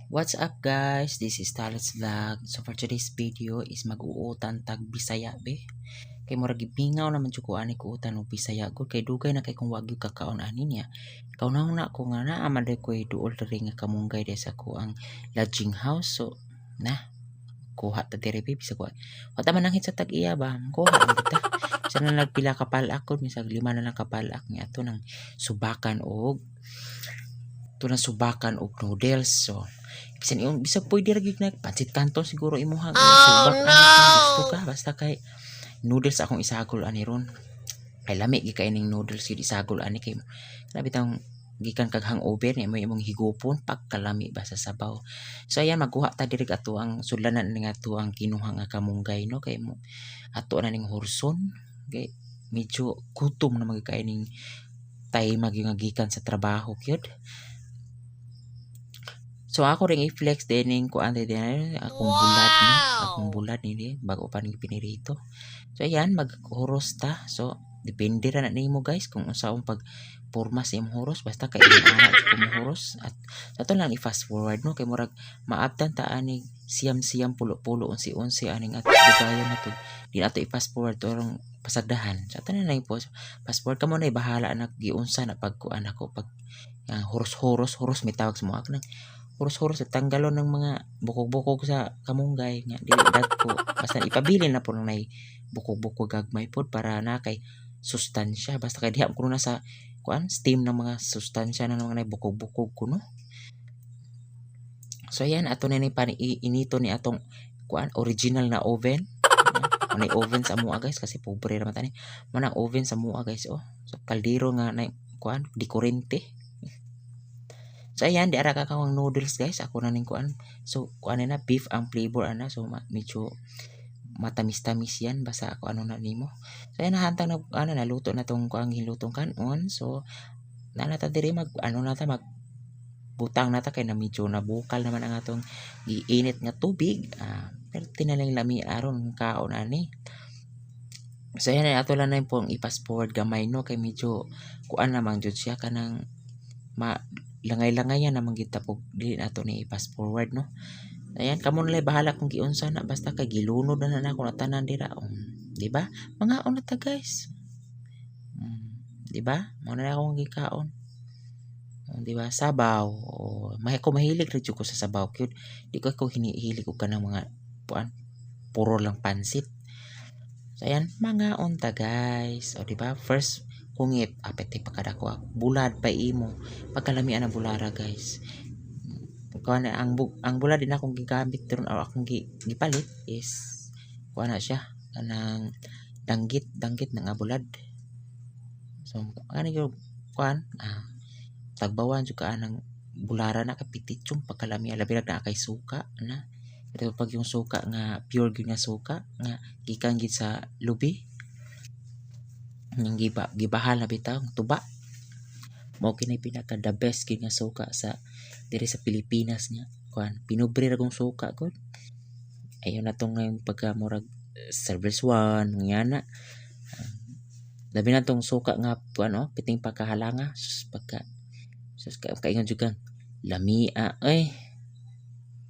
What's up guys? This is Talis Vlog. So for today's video is mag-uutan tag Bisaya be. Kay murag gibingaw naman jud ko ani ko utan og Bisaya gud kay dugay na kay kung wag gyud kakaon ani niya. Kaunaw na ko nga naa man koy duol diri nga kamunggay sa ko ang lodging house. So na kuha ta diri bisa ko. Wata man nangit sa tag iya ba. Kuha lang kita. Sa na nagpila ka palak ko misag 5 na lang kapalak niya ato nang subakan og noodles. So bisan yung bisa pwede ra gyud na pancit canton siguro imuha subak gusto ka basta kay noodles akong isagol ani ron. Kay lami gi kay ning noodles gyud isagol ani kay sabi tang gikan kag hangover ni may imong higupon pagkalami ba sa sabaw. So ayan magkuha ta diri ato ang sudlanan ning ato ang kinuha nga kamunggay no kay mo ato na ning horson kay medyo gutom na magkay ning tay magigikan sa trabaho gyud. So ako ring i-flex din ko ante din akong bulat ni bago pa ni pinirito. So ayan maghuros ta. So depende ra na nimo guys kung unsaong pag porma sa imong huros basta kay ana kumuhuros at ato lang i-fast forward no kay murag maabtan ta ani siyam-siyam pulo-pulo unsi-unsi aning at bigayon nato. Di ato i-fast forward torong pasagdahan. So ato na lang po fast forward kamo na bahala na giunsa na pagkuan ako pag huros may tawag sa mo ako nang huros-huros at tanggalon ng mga bukog-bukog sa kamunggay nga dili dagko basta ipabilin na po nay bukog-bukog gagmay pod para na kay sustansya basta kay diha ko na sa kuan steam ng mga sustansya na mga nay bukog-bukog kuno. So ayan ato na ni inito ni atong kuan original na oven. May oven sa mua guys kasi pobre ra man manang oven sa mua guys oh. So kaldero nga na kuan di kurente. So ayan, di ara kakawang noodles guys. Ako na ning kuan. So kuan na beef ang flavor ana. So medyo matamis-tamis yan basta ako ano na nimo. So ayan nahantang na ano naluto na tong kuang hilutong kanon. So nanata diri mag ano na ta mag butang na ta kay na medyo nabukal naman ang atong giinit nga tubig. Pero tinalang lami aron kaon ani. So ayan ato lang na pong i-fast forward gamay no kay medyo kuan namang jud siya kanang langay-langay yan namang gitapog dili nato ni i-fast forward no. Ayan kamo na bahala kung giunsa na basta kay gilunod na ako na tanan dira di ba mga on ta guys di ba mo na akong gikaon di ba sabaw ko mahilig rin ko sa sabaw cute di ko hinihilig ko kanang mga puan puro lang pansit. So ayan mga on ta guys o di ba first kungit apete pagkadako bulad pa imo pagkalamian ang bulara guys kuan ang bulad din akong gigamit pero akong gipalit is kuan na siya kanang danggit ng bulad. So ano yung kuan tagbawan jud ka anang bulara na kapititsong pagkalamian labi na kay suka na ito pag yung suka nga pure gyud nga suka nga gikan gid sa lubi ning gibahal na bitaw tuba mao kini pinaka the best gid nga suka sa diri sa Pilipinas niya kuan pinubre ra kong suka gud ayon na tong ngayong pagka murag service one ngana labi na tong suka nga ano piting pagkahalanga sus pagka sus kaingon jud kang lamia